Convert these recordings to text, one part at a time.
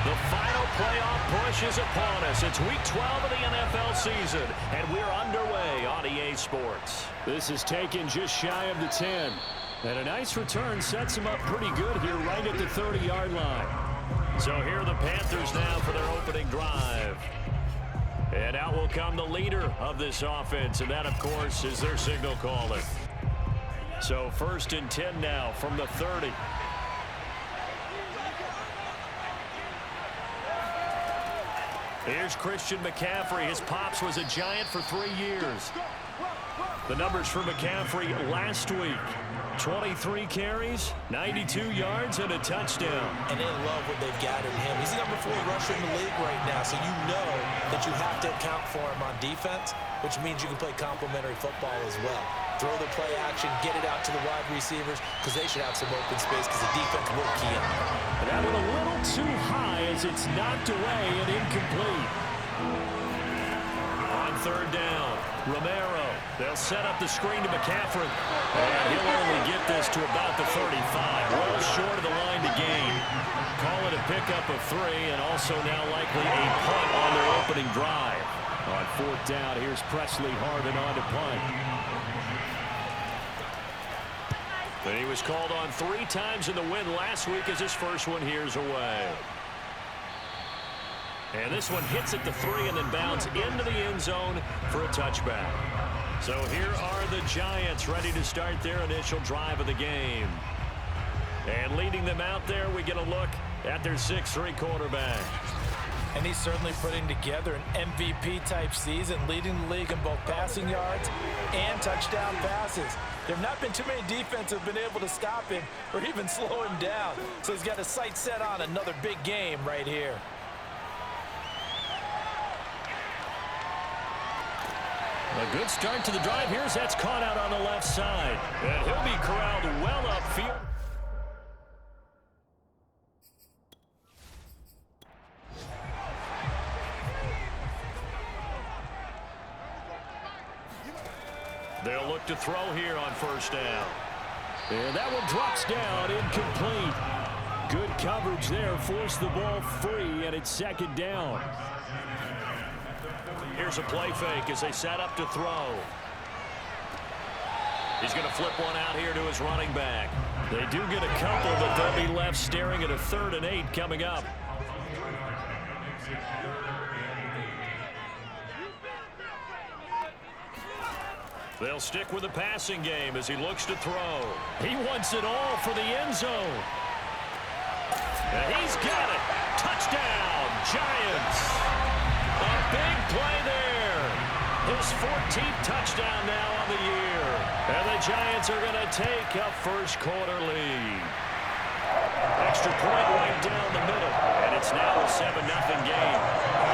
The final playoff push is upon us. It's week 12 of the NFL season, and we're underway on EA Sports. This is taken just shy of the 10. And a nice return sets him up pretty good here right at the 30-yard line. So here are the Panthers now for their opening drive. And out will come the leader of this offense, and that, of course, is their signal caller. So 1st and 10 now from the 30. Here's Christian McCaffrey. His pops was a Giant for 3 years. The numbers for McCaffrey last week. 23 carries, 92 yards, and a touchdown. And they love what they've got in him. He's the number 4 rusher in the league right now, so you know that you have to account for him on defense, which means you can play complementary football as well. Throw the play action, get it out to the wide receivers, because they should have some open space because the defense will key on them. That one a little too high as it's knocked away and incomplete. On 3rd down, Romero. They'll set up the screen to McCaffrey. And he'll only get this to about the 35. Well short of the line to gain. Call it a pickup of 3, and also now likely a punt on their opening drive. On 4th down, here's Presley Harvin on to punt. And he was called on 3 times in the win last week as his first one here's away. And this one hits at the 3 and then bounds into the end zone for a touchback. So here are the Giants ready to start their initial drive of the game. And leading them out there, we get a look at their 6'3" quarterback. And he's certainly putting together an MVP-type season, leading the league in both passing yards and touchdown passes. There have not been too many defenses that have been able to stop him or even slow him down. So he's got his sights set on another big game right here. A good start to the drive here as that's caught out on the left side. And he'll be corralled well upfield. They'll look to throw here on 1st down. And that one drops down, incomplete. Good coverage there, forced the ball free, and it's 2nd down. Here's a play fake as they set up to throw. He's going to flip one out here to his running back. They do get a couple, but they'll be left staring at a 3rd and 8 coming up. They'll stick with the passing game as he looks to throw. He wants it all for the end zone. And he's got it. Touchdown, Giants. A big play there. His 14th touchdown now on the year. And the Giants are going to take a first-quarter lead. Extra point right down the middle. And it's now a 7-0 game.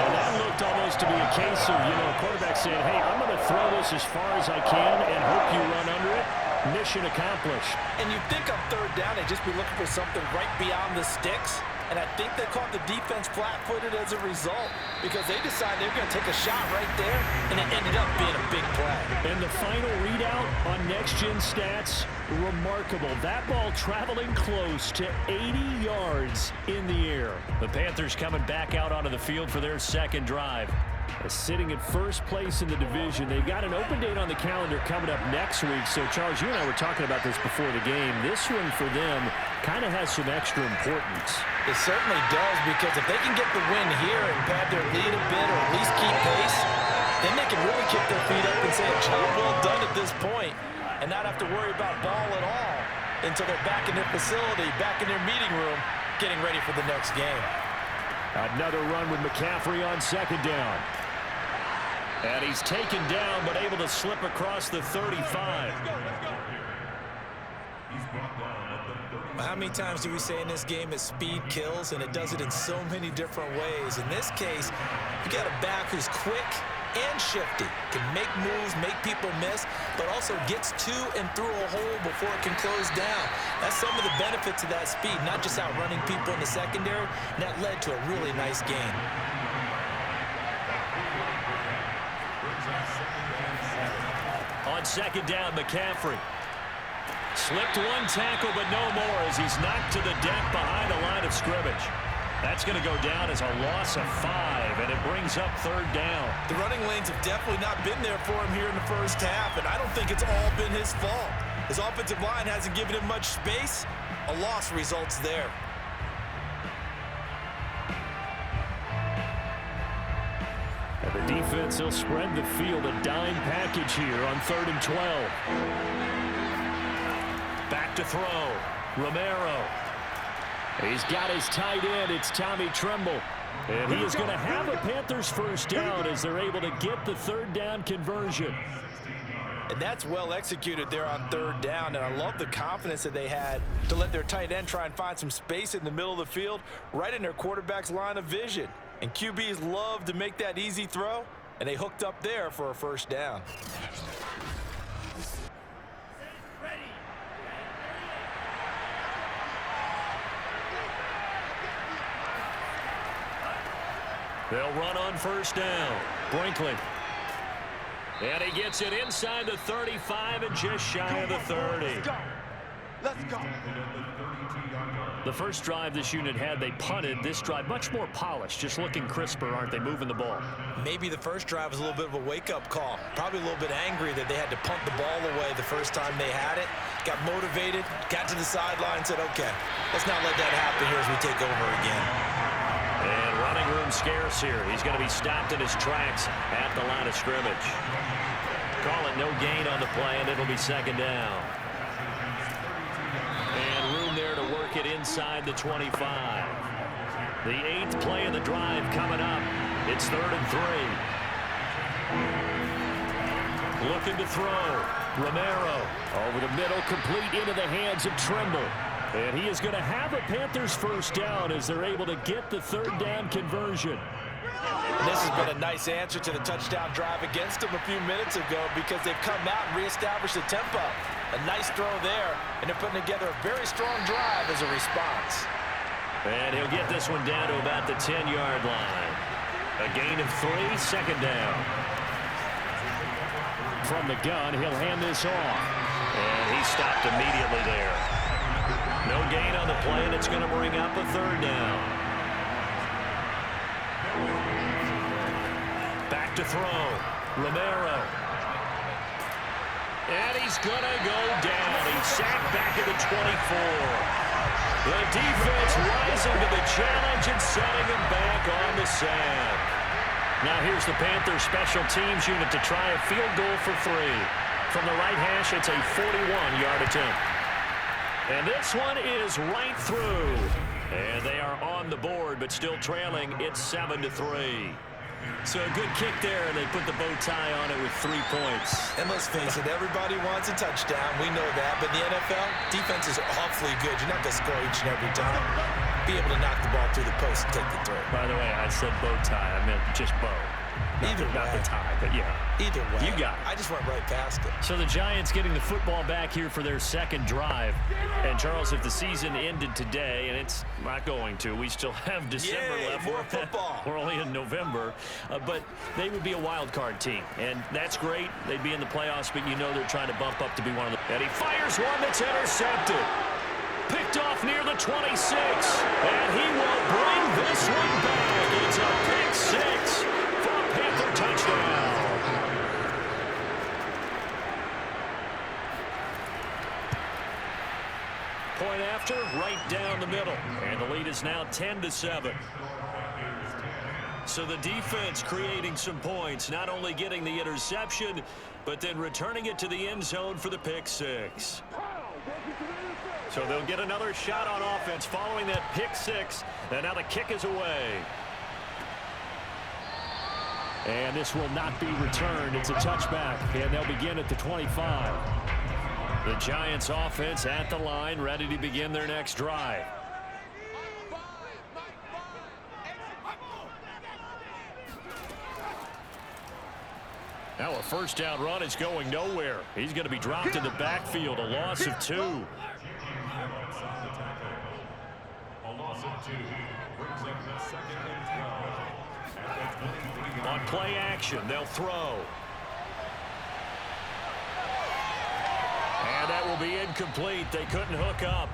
And that looked almost to be a case of, a quarterback saying, hey, I'm going to throw this as far as I can and hope you run under it. Mission accomplished. And you'd think on 3rd down they'd just be looking for something right beyond the sticks. And I think they caught the defense flat-footed as a result because they decided they were going to take a shot right there, and it ended up being a big play. And the final readout on next-gen stats, remarkable. That ball traveling close to 80 yards in the air. The Panthers coming back out onto the field for their 2nd drive. Sitting at 1st place in the division. They've got an open date on the calendar coming up next week. So, Charles, you and I were talking about this before the game. This one for them kind of has some extra importance. It certainly does, because if they can get the win here and pad their lead a bit or at least keep pace, then they can really kick their feet up and say a job well done at this point and not have to worry about ball at all until they're back in their facility, back in their meeting room, getting ready for the next game. Another run with McCaffrey on 2nd down. And he's taken down but able to slip across the 35. How many times do we say in this game that speed kills, and it does it in so many different ways? In this case, you got a back who's quick and shifty, can make moves, make people miss, but also gets to and through a hole before it can close down. That's some of the benefits of that speed, not just outrunning people in the secondary, and that led to a really nice game. On 2nd down, McCaffrey. Slipped one tackle, but no more as he's knocked to the deck behind the line of scrimmage. That's going to go down as a loss of 5, and it brings up 3rd down. The running lanes have definitely not been there for him here in the first half, and I don't think it's all been his fault. His offensive line hasn't given him much space. A loss results there. And the defense will spread the field, a dime package here on 3rd and 12. Back to throw. Romero. He's got his tight end. It's Tommy Tremble. And he is going to have a Panthers first down as they're able to get the 3rd down conversion. And that's well executed there on 3rd down. And I love the confidence that they had to let their tight end try and find some space in the middle of the field, right in their quarterback's line of vision. And QBs love to make that easy throw, and they hooked up there for a first down. They'll run on first down. Brinkley. And he gets it inside the 35 and just shy of the 30. Let's go. The first drive this unit had, they punted. This drive, much more polished, just looking crisper, aren't they, moving the ball? Maybe the first drive was a little bit of a wake-up call. Probably a little bit angry that they had to punt the ball away the first time they had it. Got motivated, got to the sideline, said, okay, let's not let that happen here as we take over again. And running room scarce here. He's going to be stopped in his tracks at the line of scrimmage. Call it no gain on the play, and it'll be 2nd down. And room there to work it inside the 25. The 8th play of the drive coming up. It's 3rd and 3. Looking to throw. Romero. Over the middle, complete into the hands of Tremble. And he is going to have a Panthers first down as they're able to get the 3rd down conversion. And this has been a nice answer to the touchdown drive against them a few minutes ago because they've come out and reestablished the tempo. A nice throw there, and they're putting together a very strong drive as a response. And he'll get this one down to about the 10-yard line. A gain of 3, 2nd down. From the gun, he'll hand this off. And he stopped immediately there. No gain on the play, and it's going to bring up a 3rd down. Back to throw. Romero. And he's going to go down. He's sacked back at the 24. The defense rising to the challenge and setting him back on the sand. Now here's the Panthers special teams unit to try a field goal for 3. From the right hash, it's a 41-yard attempt. And this one is right through. And they are on the board, but still trailing. It's 7-3. So a good kick there, and they put the bow tie on it with 3 points. And let's face it, everybody wants a touchdown. We know that. But in the NFL, defenses are awfully good. You're not going to score each and every time. Be able to knock the ball through the post and take the throw. By the way, I said bow tie. I meant just bow. Not the tie, but yeah. Either way. You got it. I just went right past it. So the Giants getting the football back here for their 2nd drive. And, Charles, if the season ended today, and it's not going to, we still have December left. More football. We're only in November. But they would be a wild card team. And that's great. They'd be in the playoffs, but you know they're trying to bump up to be one of the... And he fires one that's intercepted. Picked off near the 26. And he will bring this one back. It's a pick 6 for a Panther touchdown. Point after, right down the middle. And the lead is now 10-7. So the defense creating some points, not only getting the interception, but then returning it to the end zone for the pick 6. So they'll get another shot on offense following that pick 6. And now the kick is away. And this will not be returned. It's a touchback, and they'll begin at the 25. The Giants offense at the line, ready to begin their next drive. Now a first down run is going nowhere. He's going to be dropped in the backfield, a loss of 2. On play action, they'll throw. And that will be incomplete. They couldn't hook up.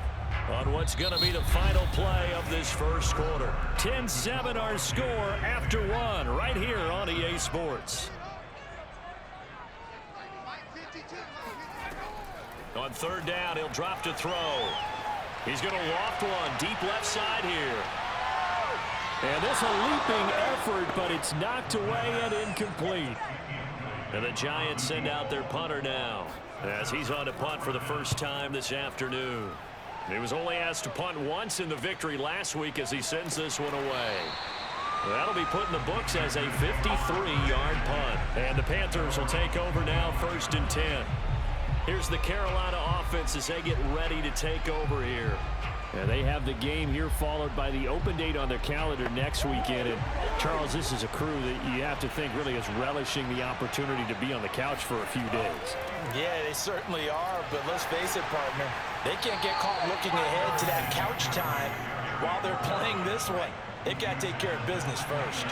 on what's going to be the final play of this first quarter. 10-7 our score after one right here on EA Sports. On third down, he'll drop to throw. He's going to loft one deep left side here. And this a leaping effort, but it's knocked away and incomplete. And the Giants send out their punter now as he's on to punt for the first time this afternoon. He was only asked to punt once in the victory last week as he sends this one away. That'll be put in the books as a 53-yard punt. And the Panthers will take over now, 1st and 10. Here's the Carolina offense as they get ready to take over here. And they have the game here followed by the open date on their calendar next weekend. And Charles, this is a crew that you have to think really is relishing the opportunity to be on the couch for a few days. Yeah, they certainly are, but let's face it, partner. They can't get caught looking ahead to that couch time while they're playing this way. They've got to take care of business first.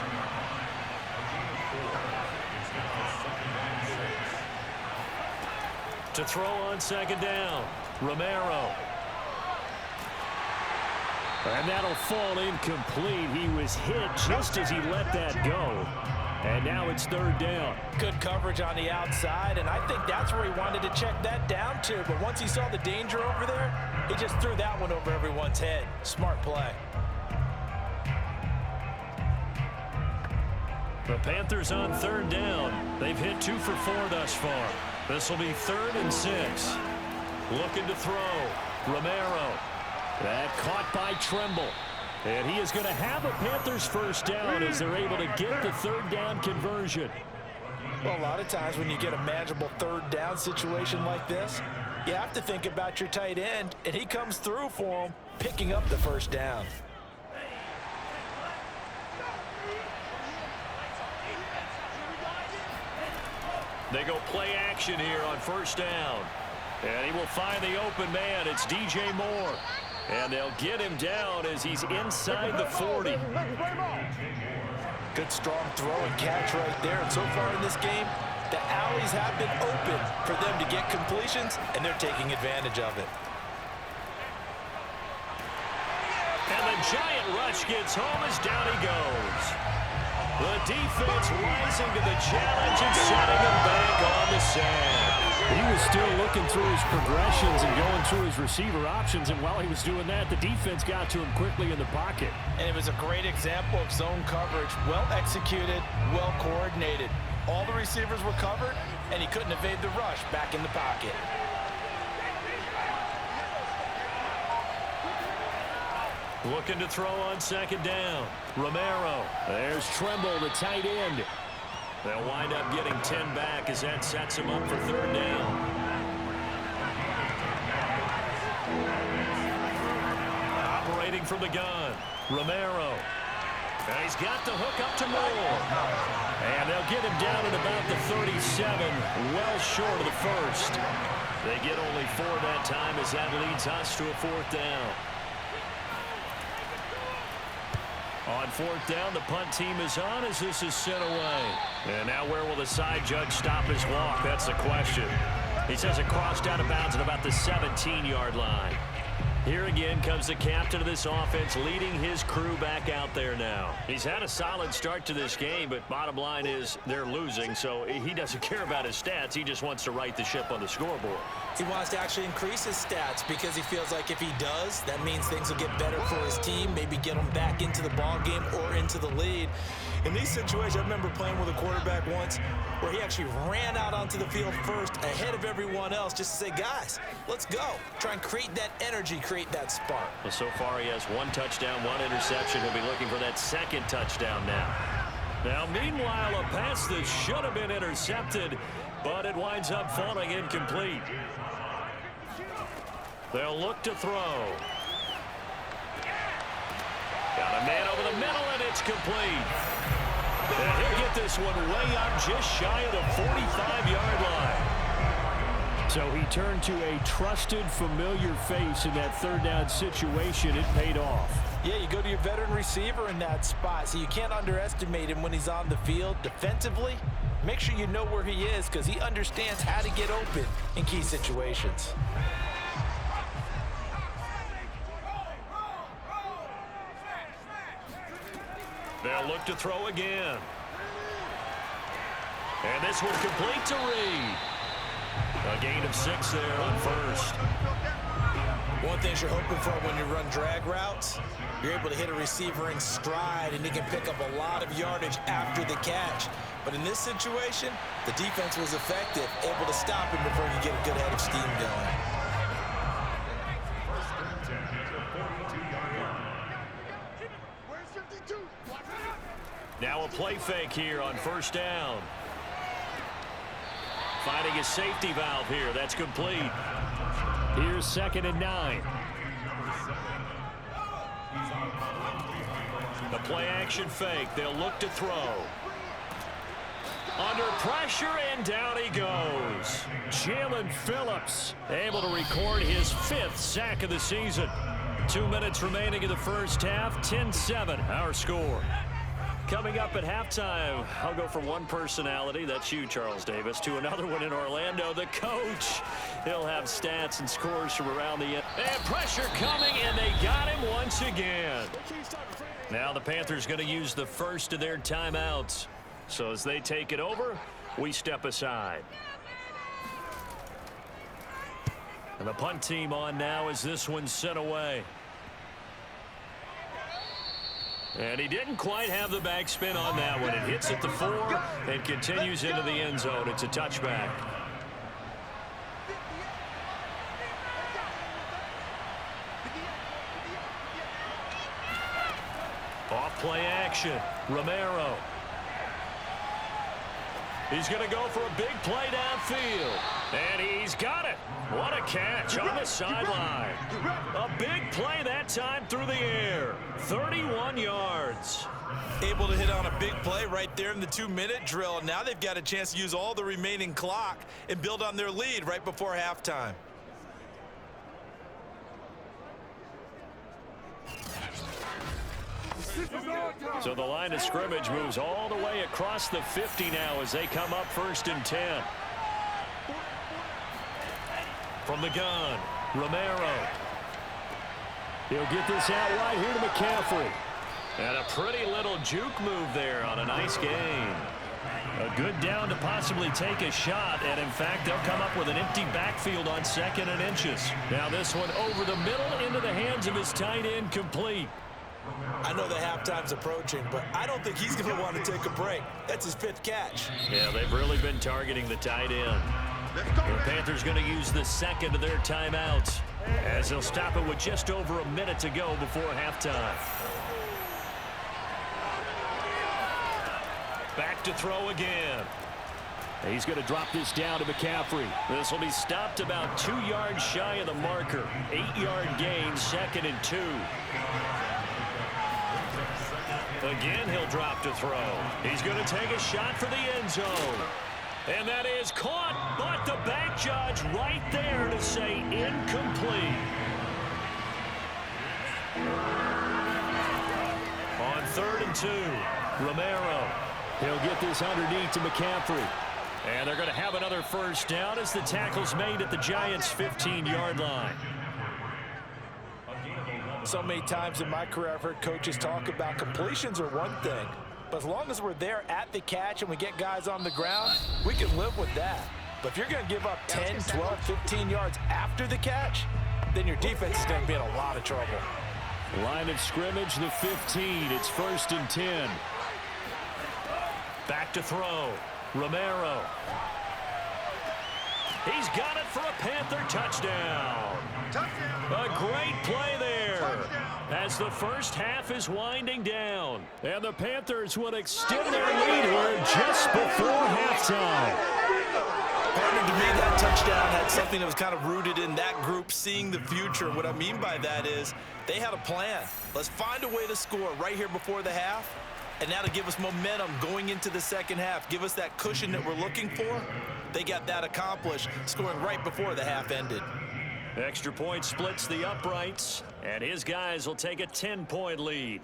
To throw on second down, Romero. And that'll fall incomplete. He was hit just as he let that go. And now it's third down. Good coverage on the outside, and I think that's where he wanted to check that down to. But once he saw the danger over there, he just threw that one over everyone's head. Smart play. The Panthers on third down. They've hit 2 for 4 thus far. This will be 3rd and 6. Looking to throw. Romero. That caught by Tremble. And he is going to have a Panthers first down as they're able to get the third down conversion. Well, a lot of times when you get a manageable third down situation like this, you have to think about your tight end, and he comes through for him, picking up the first down. They go play action here on first down. And he will find the open man. It's DJ Moore. And they'll get him down as he's inside the 40. Good strong throw and catch right there. And so far in this game, the alleys have been open for them to get completions, and they're taking advantage of it. And the giant rush gets home as down he goes. The defense rising to the challenge and setting him back on the sand. He was still looking through his progressions and going through his receiver options, and while he was doing that, the defense got to him quickly in the pocket. And it was a great example of zone coverage. Well executed, well coordinated. All the receivers were covered, and he couldn't evade the rush back in the pocket. Looking to throw on second down. Romero. There's Tremble, the tight end. They'll wind up getting 10 back as that sets him up for third down. Operating from the gun, Romero. And he's got the hook up to Moore. And they'll get him down at about the 37, well short of the first. They get only 4 that time as that leads us to a fourth down. On fourth down, the punt team is on as this is sent away. And now where will the side judge stop his walk? That's the question. He says it crossed out of bounds at about the 17-yard line. Here again comes the captain of this offense leading his crew back out there now. He's had a solid start to this game, but bottom line is they're losing, so he doesn't care about his stats. He just wants to right the ship on the scoreboard. He wants to actually increase his stats because he feels like if he does, that means things will get better for his team, maybe get him back into the ball game or into the lead. In these situations, I remember playing with a quarterback once where he actually ran out onto the field first ahead of everyone else just to say, guys, let's go. Try and create that energy, create that spark. Well, so far he has 1 touchdown, 1 interception. He'll be looking for that second touchdown now. Now, meanwhile, a pass that should have been intercepted, but it winds up falling incomplete. They'll look to throw. Got a man over the middle, and it's complete. And he'll get this one way up just shy of the 45-yard line. So he turned to a trusted, familiar face in that third down situation. It paid off. Yeah, you go to your veteran receiver in that spot, so you can't underestimate him when he's on the field defensively. Make sure you know where he is because he understands how to get open in key situations. They'll look to throw again. And this one complete to Reed. A gain of 6 there on first. One thing you're hoping for when you run drag routes, you're able to hit a receiver in stride, and he can pick up a lot of yardage after the catch. But in this situation, the defense was effective, able to stop him before you get a good head of steam going. Now a play fake here on first down. Finding a safety valve here. That's complete. Here's 2nd and 9. The play action fake. They'll look to throw. Under pressure, and down he goes. Jalen Phillips able to record his 5th sack of the season. 2 minutes remaining in the first half. 10-7 our score. Coming up at halftime, I'll go from one personality, that's you, Charles Davis, to another one in Orlando, the coach. He'll have stats and scores from around the end. And pressure coming, and they got him once again. Now the Panthers going to use the first of their timeouts. So as they take it over, we step aside. And the punt team on now as this one's sent away. And he didn't quite have the backspin on that one. It hits at the 4 and continues into the end zone. It's a touchback. Off play action. Romero. He's going to go for a big play downfield. And he's got it. What a catch on the sideline. A big play that time through the air. 31 yards. Able to hit on a big play right there in the 2-minute drill. Now they've got a chance to use all the remaining clock and build on their lead right before halftime. So the line of scrimmage moves all the way across the 50 now as they come up 1st and 10. From the gun, Romero. He'll get this out right here to McCaffrey. And a pretty little juke move there on a nice gain. A good down to possibly take a shot, and in fact, they'll come up with an empty backfield on 2nd and inches. Now this one over the middle into the hands of his tight end, complete. I know the halftime's approaching, but I don't think he's going to want to take a break. That's his 5th catch. Yeah, they've really been targeting the tight end. The Panthers going to use the 2nd of their timeouts as they'll stop it with just over a minute to go before halftime. Back to throw again. He's going to drop this down to McCaffrey. This will be stopped about 2 yards shy of the marker. 8-yard gain, 2nd and 2. Again, he'll drop to throw. He's going to take a shot for the end zone. And that is caught, but the back judge right there to say incomplete. On 3rd and 2, Romero. He'll get this underneath to McCaffrey. And they're going to have another first down as the tackle's made at the Giants' 15-yard line. So many times in my career I've heard coaches talk about completions are one thing, but as long as we're there at the catch and we get guys on the ground, we can live with that. But if you're going to give up 10, 12, 15 yards after the catch, then your defense is going to be in a lot of trouble. Line of scrimmage, the 15. It's 1st and 10. Back to throw. Romero. He's got it for a Panther touchdown. A great play there as the first half is winding down. And the Panthers will extend their lead here just before halftime. Partner, to me, that touchdown had something that was kind of rooted in that group seeing the future. What I mean by that is they had a plan. Let's find a way to score right here before the half. And now to give us momentum going into the second half, give us that cushion that we're looking for. They got that accomplished, scoring right before the half ended. Extra point splits the uprights, and his guys will take a 10-point lead.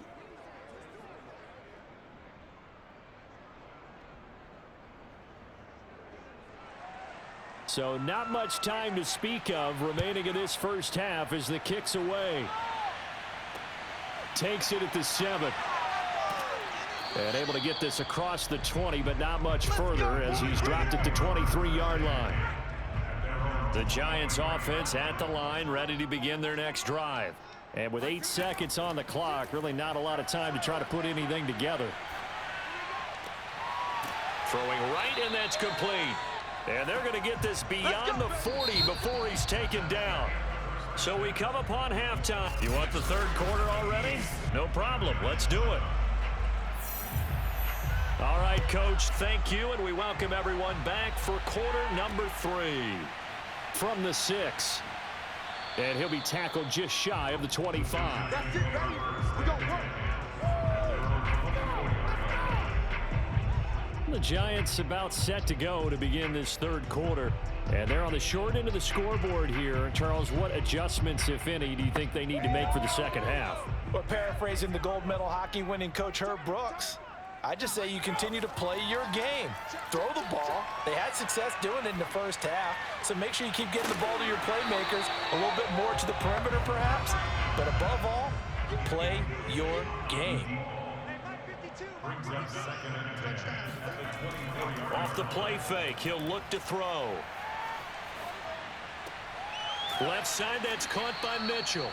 So not much time to speak of remaining in this first half as the kick's away. Takes it at the 7. And able to get this across the 20, but not much further as he's dropped it to 23-yard line. The Giants offense at the line, ready to begin their next drive. And with 8 seconds on the clock, really not a lot of time to try to put anything together. Throwing right, and that's complete. And they're going to get this beyond the 40 before he's taken down. So we come upon halftime. You want the third quarter already? No problem. Let's do it. All right, Coach, thank you, and we welcome everyone back for quarter number 3. From the 6. And he'll be tackled just shy of the 25. That's it, ready? We're going to work. The Giants about set to go to begin this third quarter. And they're on the short end of the scoreboard here. Charles, what adjustments, if any, do you think they need to make for the second half? Well, paraphrasing the gold medal hockey winning coach Herb Brooks, I just say you continue to play your game. Throw the ball. They had success doing it in the first half, so make sure you keep getting the ball to your playmakers, a little bit more to the perimeter perhaps, but above all, play your game. Off the play fake, he'll look to throw. Left side, that's caught by Mitchell.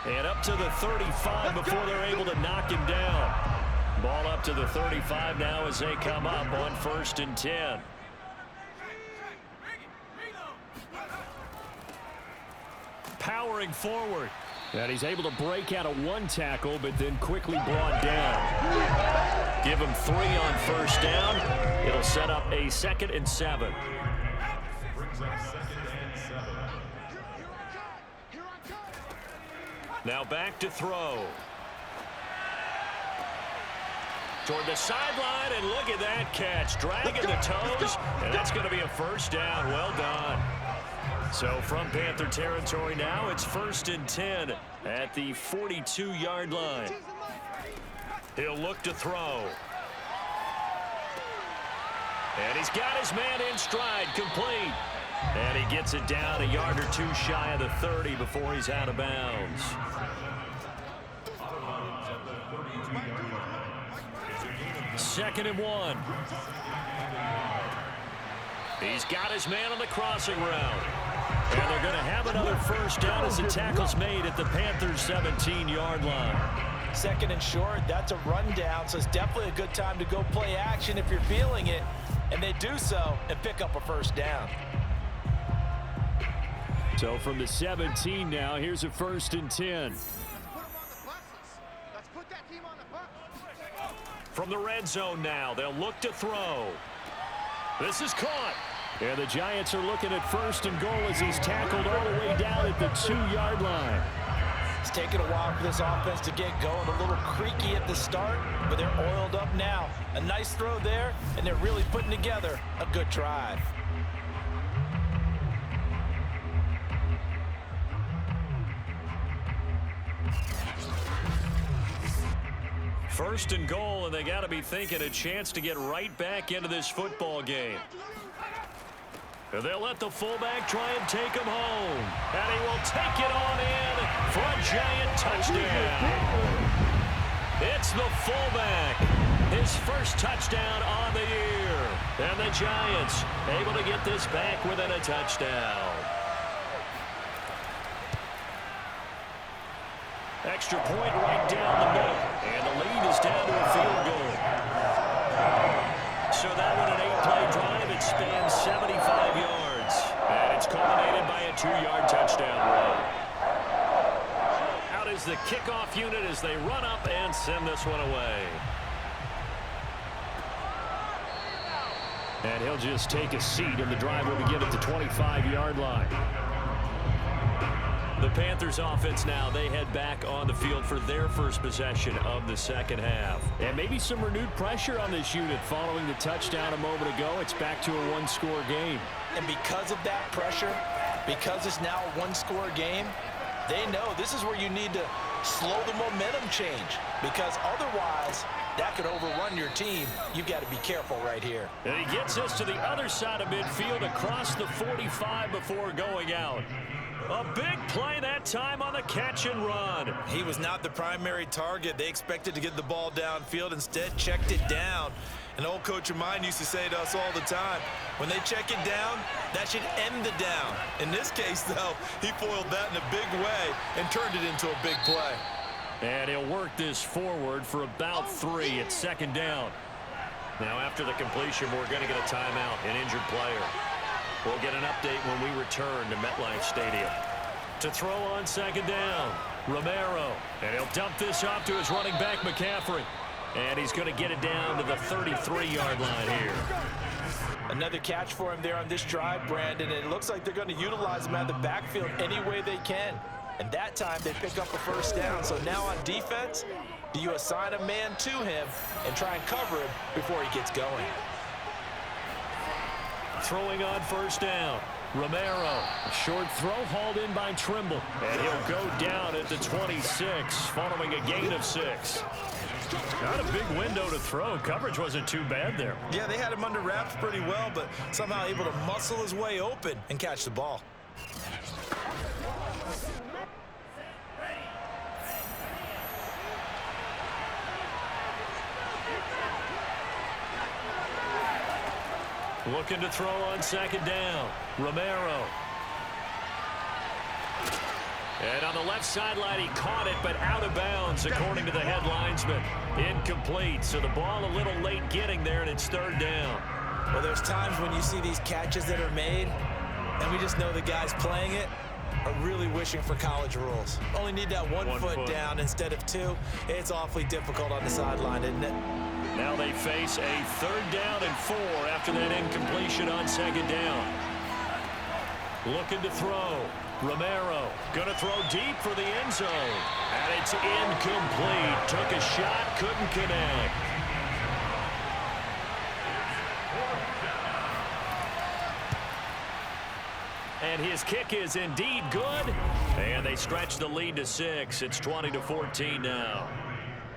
And up to the 35 before they're able to knock him down. Ball up to the 35 now as they come up on 1st and 10. Powering forward. And he's able to break out of 1 tackle, but then quickly brought down. Give him 3 on 1st down. It'll set up a 2nd and 7. Now back to throw. Toward the sideline, and look at that catch. Dragging the toes, and that's going to be a 1st down. Well done. So from Panther territory now, it's 1st and 10 at the 42-yard line. He'll look to throw. And he's got his man in stride, complete. And he gets it down a yard or 2 shy of the 30 before he's out of bounds. Second and 1. He's got his man on the crossing route. And they're going to have another 1st down as the tackle's made at the Panthers' 17-yard line. 2nd and short, that's a rundown, so it's definitely a good time to go play action if you're feeling it. And they do so and pick up a 1st down. So from the 17 now, here's a 1st and 10. From the red zone now, they'll look to throw. This is caught. And the Giants are looking at 1st and goal as he's tackled all the way down at the 2-yard line. It's taken a while for this offense to get going. A little creaky at the start, but they're oiled up now. A nice throw there, and they're really putting together a good drive. First and goal, and they got to be thinking a chance to get right back into this football game. And they'll let the fullback try and take him home. And he will take it on in for a Giant touchdown. It's the fullback. His first touchdown on the year. And the Giants able to get this back within a touchdown. Extra point right down the middle. And the lead is down to a field goal. So that one an 8-play drive. It spans 75 yards. And it's culminated by a 2-yard touchdown run. Out is the kickoff unit as they run up and send this one away. And he'll just take a seat, and the drive will begin at the 25-yard line. The Panthers offense now, they head back on the field for their first possession of the second half. And maybe some renewed pressure on this unit following the touchdown a moment ago. It's back to a 1-score game. And because of that pressure, because it's now a 1-score game, they know this is where you need to slow the momentum change. because otherwise that could overrun your team. You've got to be careful right here. And he gets us to the other side of midfield across the 45 before going out. A big play that time on the catch and run. He was not the primary target. They expected to get the ball downfield. Instead, checked it down. An old coach of mine used to say to us all the time, when they check it down, that should end the down. In this case, though, he foiled that in a big way and turned it into a big play. And he'll work this forward for about 3. It's second down. Now, after the completion, we're going to get a timeout, an injured player. We'll get an update when we return to MetLife Stadium. To throw on second down, Romero. And he'll dump this off to his running back, McCaffrey. And he's going to get it down to the 33-yard line here. Another catch for him there on this drive, Brandon. And it looks like they're going to utilize him out of the backfield any way they can. And that time they pick up a first down. So now on defense, do you assign a man to him and try and cover him before he gets going? Throwing on first down, Romero. A short throw hauled in by Trimble. And he'll go down at the 26 following a gain of 6. Not a big window to throw. Coverage wasn't too bad there. Yeah, they had him under wraps pretty well, but somehow able to muscle his way open and catch the ball. Looking to throw on second down, Romero. And on the left sideline, he caught it, but out of bounds, according to the head linesman. Incomplete, so the ball a little late getting there, and it's third down. Well, there's times when you see these catches that are made, and we just know the guys playing it are really wishing for college rules. Only need that one foot down instead of 2. It's awfully difficult on the sideline, isn't it? Now they face a third down and 4 after that incompletion on second down. Looking to throw. Romero going to throw deep for the end zone. And it's incomplete. Took a shot, couldn't connect. And his kick is indeed good. And they stretch the lead to 6. It's 20-14 now.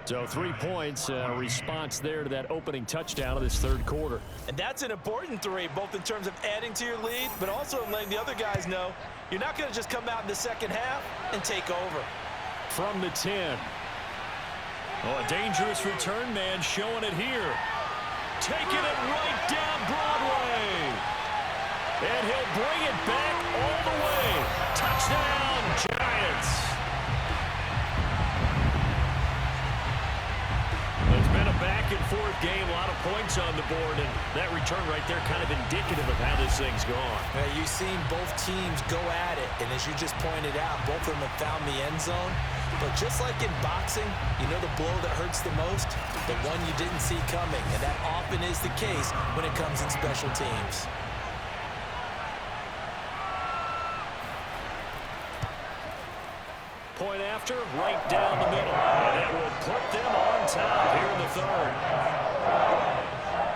So 3 points, response there to that opening touchdown of this third quarter. And that's an important 3, both in terms of adding to your lead, but also letting the other guys know you're not going to just come out in the second half and take over. From the 10. Oh, a dangerous return man showing it here. Taking it right down Broadway. And he'll bring it back all the way. Touchdown, Giants. It's been a back-and-forth game, a lot of points on the board, and that return right there kind of indicative of how this thing's gone. You've seen both teams go at it, and as you just pointed out, both of them have found the end zone. But just like in boxing, you know the blow that hurts the most? The one you didn't see coming, and that often is the case when it comes in special teams. Point after, right down the middle. And it will put them on top here in the third.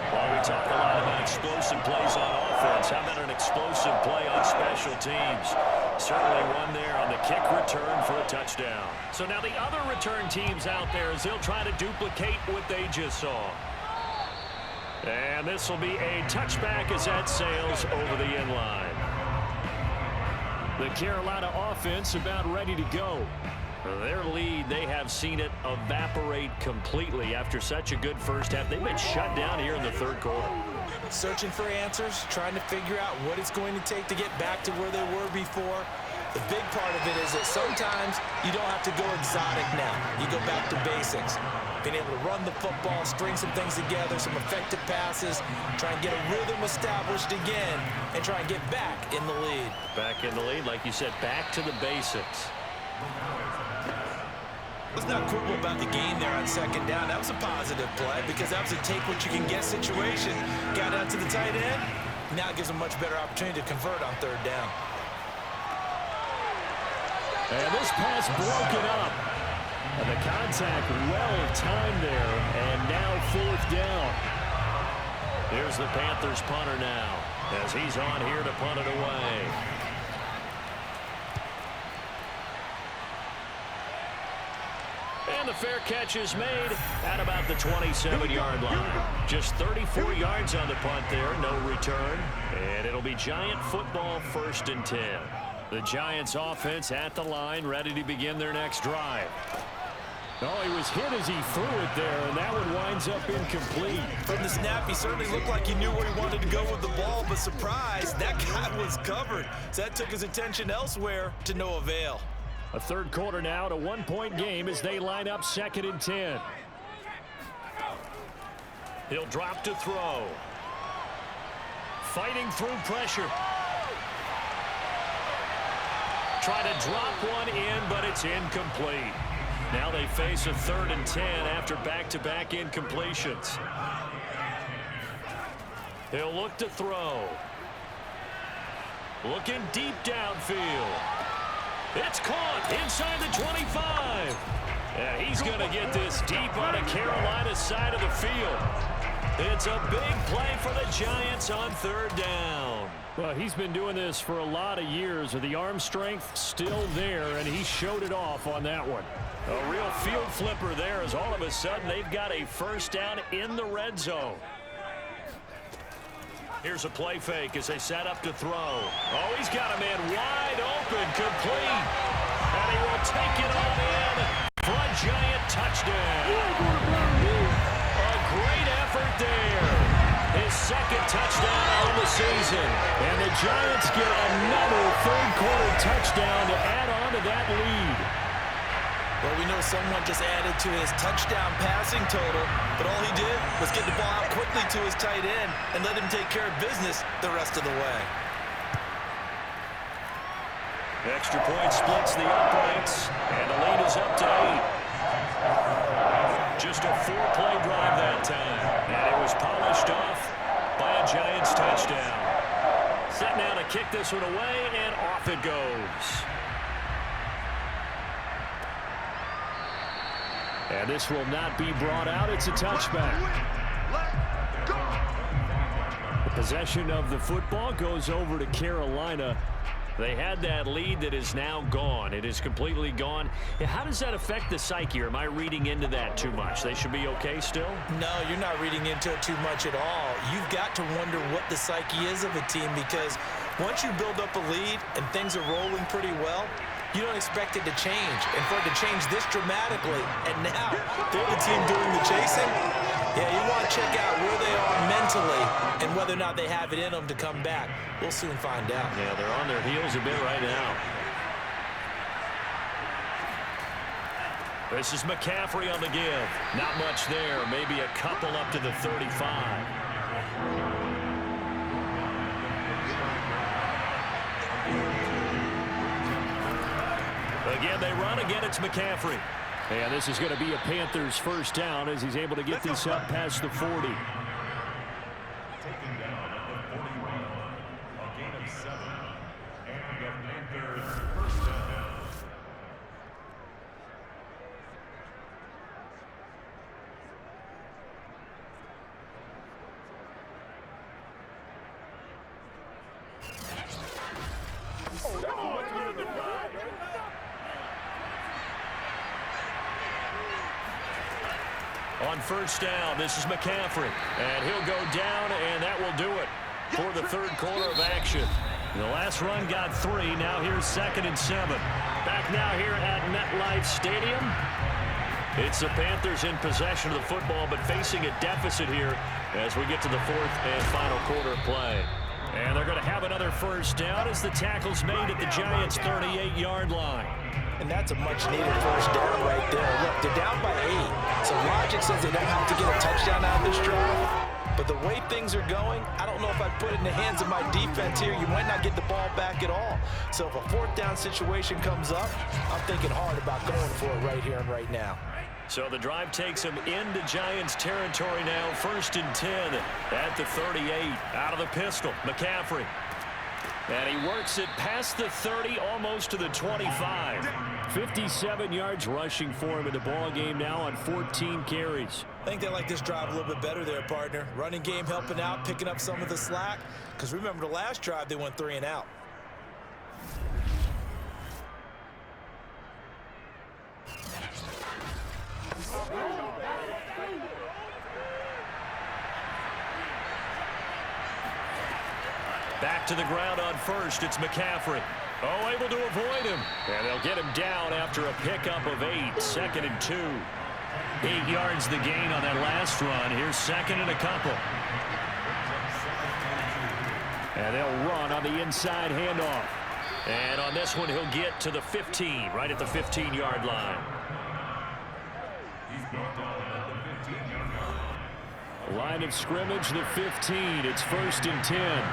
Well, we talk a lot about explosive plays on offense. How about an explosive play on special teams? Certainly one there on the kick return for a touchdown. So now the other return teams out there as they'll try to duplicate what they just saw. And this will be a touchback as that sails over the end line. The Carolina offense about ready to go. Their lead, they have seen it evaporate completely after such a good first half. They've been shut down here in the third quarter. Searching for answers, trying to figure out what it's going to take to get back to where they were before. The big part of it is that sometimes you don't have to go exotic now. You go back to basics. Being able to run the football, string some things together, some effective passes, try and get a rhythm established again, and try and get back in the lead. Back in the lead, like you said, back to the basics. Let's not quibble about the game there on second down. That was a positive play because that was a take-what-you-can-get situation. Got out to the tight end. Now it gives them a much better opportunity to convert on third down. And this pass broken up. And the contact well-timed there. And now fourth down. Here's the Panthers punter now as he's on here to punt it away. And the fair catch is made at about the 27-yard line. Just 34 yards on the punt there, no return. And it'll be Giant football, 1st and 10. The Giants offense at the line, ready to begin their next drive. Oh, he was hit as he threw it there, and that one winds up incomplete. From the snap, he certainly looked like he knew where he wanted to go with the ball, but surprise, that guy was covered. So that took his attention elsewhere to no avail. A third quarter now, to 1-point game as they line up 2nd and 10. He'll drop to throw. Fighting through pressure. Try to drop one in, but it's incomplete. Now they face a 3rd and 10 after back-to-back incompletions. He'll look to throw. Looking deep downfield. It's caught inside the 25. Yeah, he's going to get this deep on the Carolina side of the field. It's a big play for the Giants on 3rd down. Well, he's been doing this for a lot of years with the arm strength still there, and he showed it off on that one. A real field flipper there as all of a sudden they've got a 1st down in the red zone. Here's a play fake as they set up to throw. Oh, he's got a man wide open, complete. And he will take it on in for a Giant touchdown. A great effort there. His 2nd touchdown of the season. And the Giants get another third-quarter touchdown to add on to that lead. Well, we know someone just added to his touchdown passing total, but all he did was get the ball out quickly to his tight end and let him take care of business the rest of the way. Extra point splits the uprights, and the lead is up to 8. Just a 4-play drive that time, and it was polished off by a Giants touchdown. Set now to kick this one away, and off it goes. And this will not be brought out. It's a touchback. The possession of the football goes over to Carolina. They had that lead that is now gone. It is completely gone. How does that affect the psyche? Or am I reading into that too much? They should be okay still? No, you're not reading into it too much at all. You've got to wonder what the psyche is of a team, because once you build up a lead and things are rolling pretty well, you don't expect it to change. And for it to change this dramatically, and now they're the team doing the chasing, yeah, you want to check out where they are mentally and whether or not they have it in them to come back. We'll soon find out. Yeah, they're on their heels a bit right now. This is McCaffrey on the give. Not much there. Maybe a couple up to the 35. Again, they run. Again, it's McCaffrey. And this is going to be a Panthers 1st down as he's able to get this up past the 40. Taken down at the 41, a gain of 7, and the Panthers 1st down. On 1st down, this is McCaffrey. And he'll go down, and that will do it for the 3rd quarter of action. The last run got 3. Now here's 2nd and 7. Back now here at MetLife Stadium. It's the Panthers in possession of the football, but facing a deficit here as we get to the 4th and final quarter of play. And they're going to have another 1st down as the tackle's made at the Giants' 38-yard line. And that's a much-needed 1st down right there. Look, they're down by 8. So logic says they don't have to get a touchdown out of this drive. But the way things are going, I don't know if I'd put it in the hands of my defense here. You might not get the ball back at all. So if a 4th down situation comes up, I'm thinking hard about going for it right here and right now. So the drive takes him into Giants territory now. 1st and 10 at the 38. Out of the pistol, McCaffrey. And he works it past the 30, almost to the 25. 57 yards rushing for him in the ball game now on 14 carries. I think they like this drive a little bit better there, partner. Running game helping out, picking up some of the slack. Because remember the last drive, they went 3 and out. Back to the ground on first. It's McCaffrey. Oh, able to avoid him. And they'll get him down after a pickup of 8. 2nd and 2. 8 yards the gain on that last run. Here's 2nd and a couple. And they'll run on the inside handoff. And on this one, he'll get to the 15, right at the 15-yard line. Line of scrimmage, the 15. It's 1st and 10.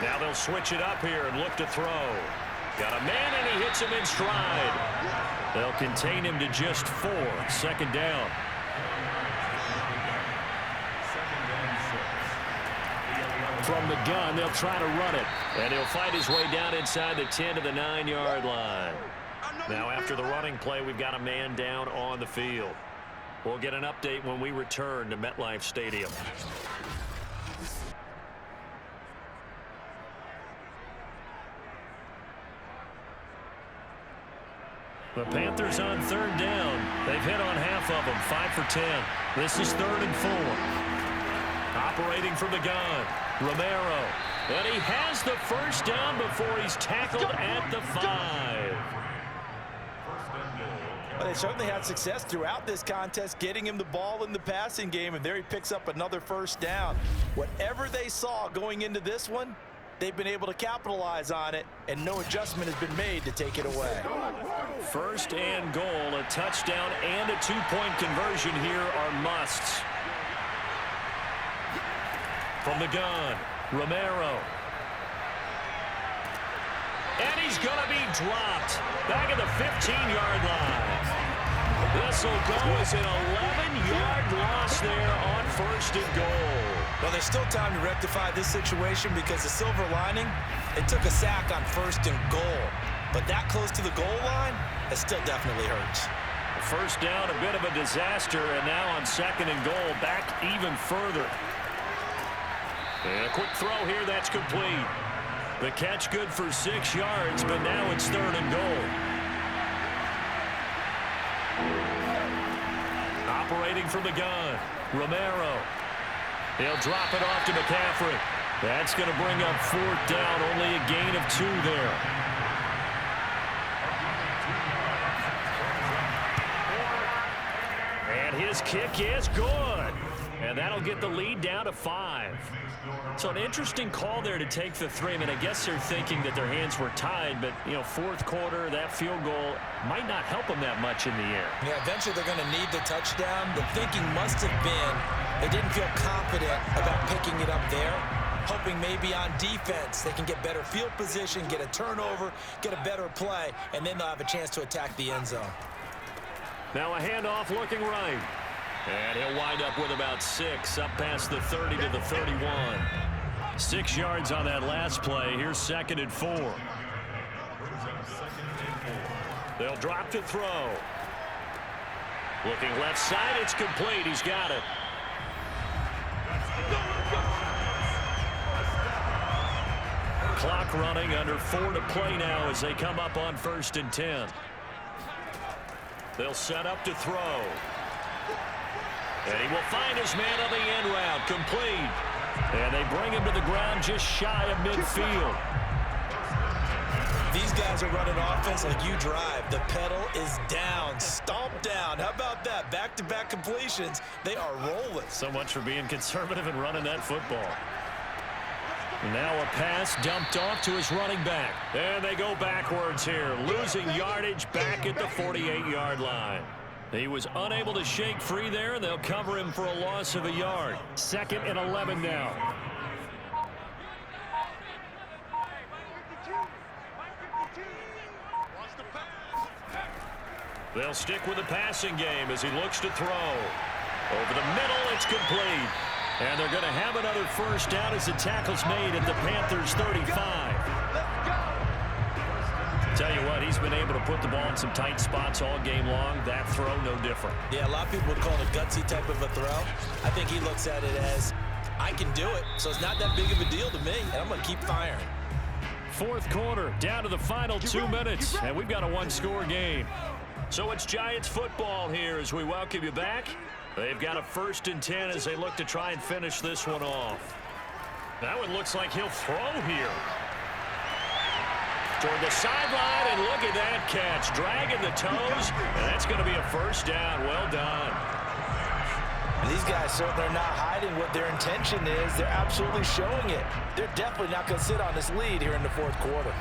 Now they'll switch it up here and look to throw. Got a man, and he hits him in stride. They'll contain him to just 4. 2nd down. From the gun, they'll try to run it. And he'll fight his way down inside the 10 to the 9-yard line. Now after the running play, we've got a man down on the field. We'll get an update when we return to MetLife Stadium. The Panthers on 3rd down. They've hit on half of them, 5 for 10. This is 3rd and 4. Operating from the gun, Romero. And he has the 1st down before he's tackled at the 5. Well, they certainly had success throughout this contest, getting him the ball in the passing game, and there he picks up another 1st down. Whatever they saw going into this one, they've been able to capitalize on it, and no adjustment has been made to take it away. 1st and goal, a touchdown and a 2-point conversion here are musts. From the gun, Romero. And he's going to be dropped back at the 15-yard line. This will go as an 11-yard loss there on 1st and goal. Well, there's still time to rectify this situation because the silver lining, it took a sack on 1st and goal. But that close to the goal line, it still definitely hurts. 1st down, a bit of a disaster, and now on 2nd and goal, back even further. And a quick throw here, that's complete. The catch good for 6 yards, but now it's 3rd and goal. Operating from the gun, Romero. He'll drop it off to McCaffrey. That's going to bring up 4th down, only a gain of 2 there. And his kick is good. And that'll get the lead down to 5. So an interesting call there to take the 3. I mean, I guess they're thinking that their hands were tied, but, you know, 4th quarter, that field goal might not help them that much in the air. Yeah, eventually they're going to need the touchdown. The thinking must have been they didn't feel confident about picking it up there, hoping maybe on defense they can get better field position, get a turnover, get a better play, and then they'll have a chance to attack the end zone. Now a handoff looking right. And he'll wind up with about 6, up past the 30 to the 31. 6 yards on that last play. Here's 2nd and 4. They'll drop to throw. Looking left side, it's complete. He's got it. Clock running, under 4 to play now as they come up on 1st and 10. They'll set up to throw. And he will find his man on the end route, complete. And they bring him to the ground just shy of midfield. These guys are running offense like you drive. The pedal is down, stomped down. How about that? Back-to-back completions. They are rolling. So much for being conservative and running that football. Now a pass dumped off to his running back. And they go backwards here, losing yardage back at the 48-yard line. He was unable to shake free there, and they'll cover him for a loss of a yard. 2nd and 11 now. They'll stick with the passing game as he looks to throw. Over the middle, it's complete. And they're going to have another 1st down as the tackle's made at the Panthers' 35. Tell you what, he's been able to put the ball in some tight spots all game long. That throw, no different. Yeah, a lot of people would call it a gutsy type of a throw. I think he looks at it as, I can do it, so it's not that big of a deal to me, and I'm going to keep firing. 4th quarter, down to the final 2 minutes, and we've got a 1-score game. So it's Giants football here as we welcome you back. They've got a 1st and 10 as they look to try and finish this one off. That one looks like he'll throw here. Toward the sideline, and look at that catch. Dragging the toes, and that's going to be a 1st down. Well done. These guys certainly are not hiding what their intention is. They're absolutely showing it. They're definitely not going to sit on this lead here in the 4th quarter.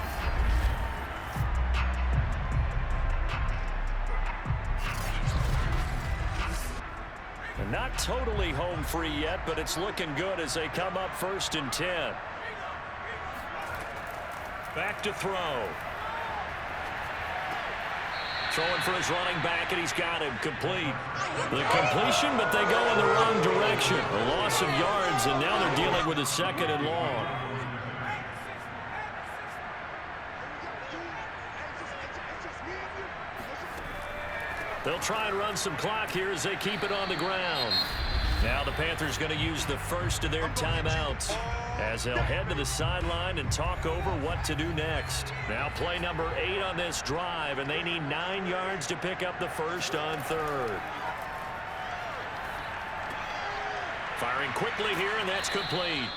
And not totally home free yet, but it's looking good as they come up 1st and 10. Back to throw. Throwing for his running back, and he's got him complete. The completion, but they go in the wrong direction. A loss of yards, and now they're dealing with a 2nd and long. They'll try and run some clock here as they keep it on the ground. Now the Panthers going to use the first of their timeouts as they'll head to the sideline and talk over what to do next. Now play number 8 on this drive, and they need 9 yards to pick up the first on 3rd. Firing quickly here, and that's complete.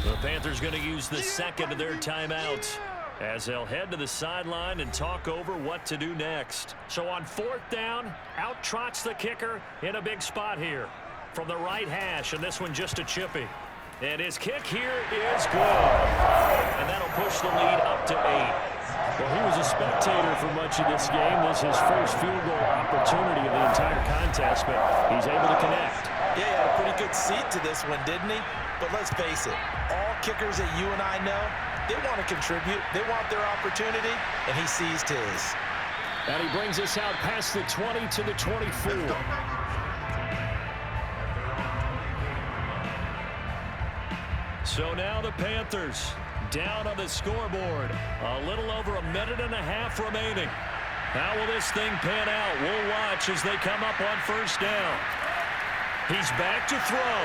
The Panthers going to use the second of their timeouts as they'll head to the sideline and talk over what to do next. So on 4th down, out trots the kicker in a big spot here from the right hash, and this one just a chippy. And his kick here is good. And that'll push the lead up to 8. Well, he was a spectator for much of this game. This is his first field goal opportunity of the entire contest, but he's able to connect. Yeah, he had a pretty good seat to this one, didn't he? But let's face it, all kickers that you and I know, they want to contribute. They want their opportunity, and he seized his. And he brings us out past the 20 to the 24. So now the Panthers down on the scoreboard. A little over a minute and a half remaining. How will this thing pan out? We'll watch as they come up on 1st down. He's back to throw.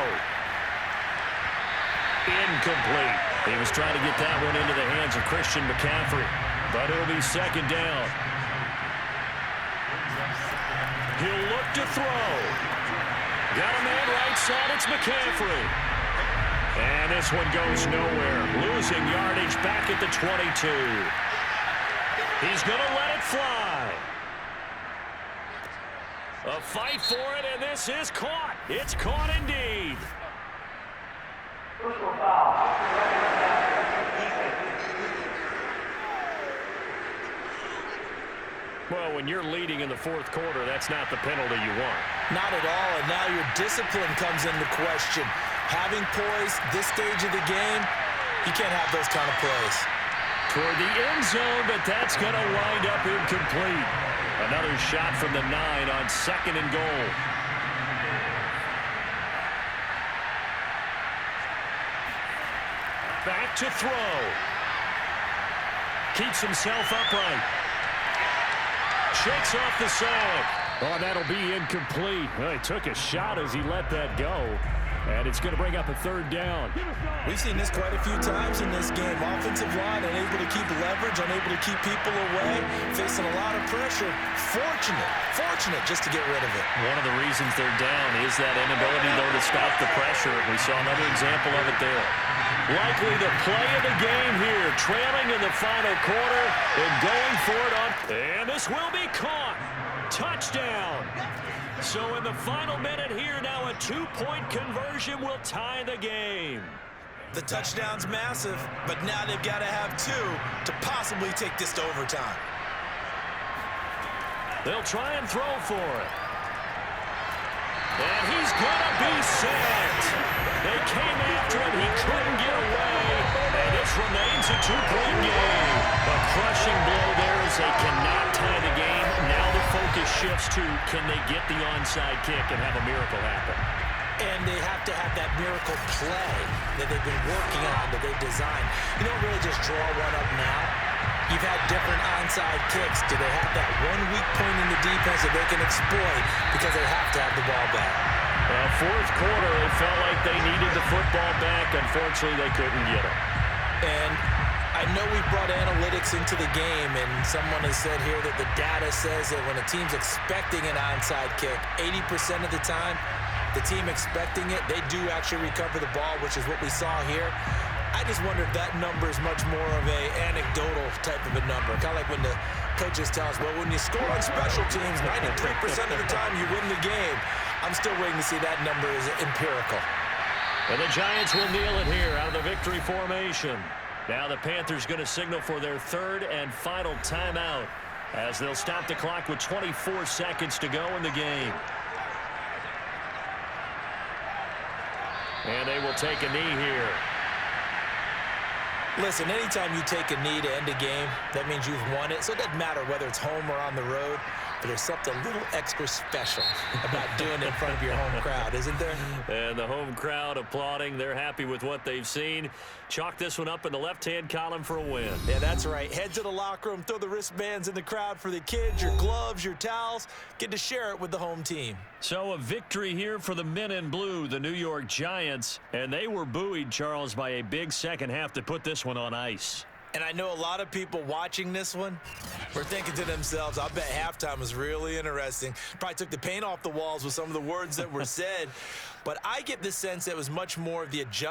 Incomplete. He was trying to get that one into the hands of Christian McCaffrey, but it'll be 2nd down. He'll look to throw. Got a man right side. It's McCaffrey. And this one goes nowhere. Losing yardage back at the 22. He's going to let it fly. A fight for it, and this is caught. It's caught indeed. Well, when you're leading in the 4th quarter, that's not the penalty you want. Not at all, and now your discipline comes into question. Having poise this stage of the game, you can't have those kind of plays. Toward the end zone, but that's going to wind up incomplete. Another shot from the 9 on 2nd and goal. Back to throw. Keeps himself upright. Shakes off the sack. Oh, that'll be incomplete. Well, he took a shot as he let that go. And it's going to bring up a 3rd down. We've seen this quite a few times in this game. Offensive line unable to keep leverage, unable to keep people away, facing a lot of pressure. Fortunate just to get rid of it. One of the reasons they're down is that inability, though, to stop the pressure. We saw another example of it there. Likely the play of the game here, trailing in the final quarter and going for it on. And this will be caught. Touchdown. So in the final minute here, now a 2-point conversion will tie the game. The touchdown's massive, but now they've got to have 2 to possibly take this to overtime. They'll try and throw for it. And he's going to be sacked. They came after him. He couldn't get away. And this remains a 2-point game. A crushing blow there as they cannot tie the game. Now the focus shifts to, can they get the onside kick and have a miracle happen? And they have to have that miracle play that they've been working on, that they've designed. You don't really just draw one up now. You've had different onside kicks. Do they have that one weak point in the defense that they can exploit because they have to have the ball back? Well, 4th quarter, it felt like they needed the football back. Unfortunately, they couldn't get it. And I know we brought analytics into the game, and someone has said here that the data says that when a team's expecting an onside kick, 80% of the time, the team expecting it, they do actually recover the ball, which is what we saw here. I just wonder if that number is much more of a anecdotal type of a number. Kind of like when the coaches tell us, well, when you score on special teams, 93% of the time you win the game. I'm still waiting to see that number is empirical. And the Giants will kneel it here out of the victory formation. Now the Panthers going to signal for their third and final timeout as they'll stop the clock with 24 seconds to go in the game. And they will take a knee here. Listen, anytime you take a knee to end a game, that means you've won it. So it doesn't matter whether it's home or on the road, but there's something a little extra special about doing it in front of your home crowd, isn't there? And the home crowd applauding. They're happy with what they've seen. Chalk this one up in the left-hand column for a win. Yeah, that's right. Head to the locker room, throw the wristbands in the crowd for the kids, your gloves, your towels. Get to share it with the home team. So a victory here for the men in blue, the New York Giants. And they were buoyed, Charles, by a big second half to put this one on ice. And I know a lot of people watching this one were thinking to themselves, I bet halftime was really interesting. Probably took the paint off the walls with some of the words that were said. But I get the sense that it was much more of the adjustment.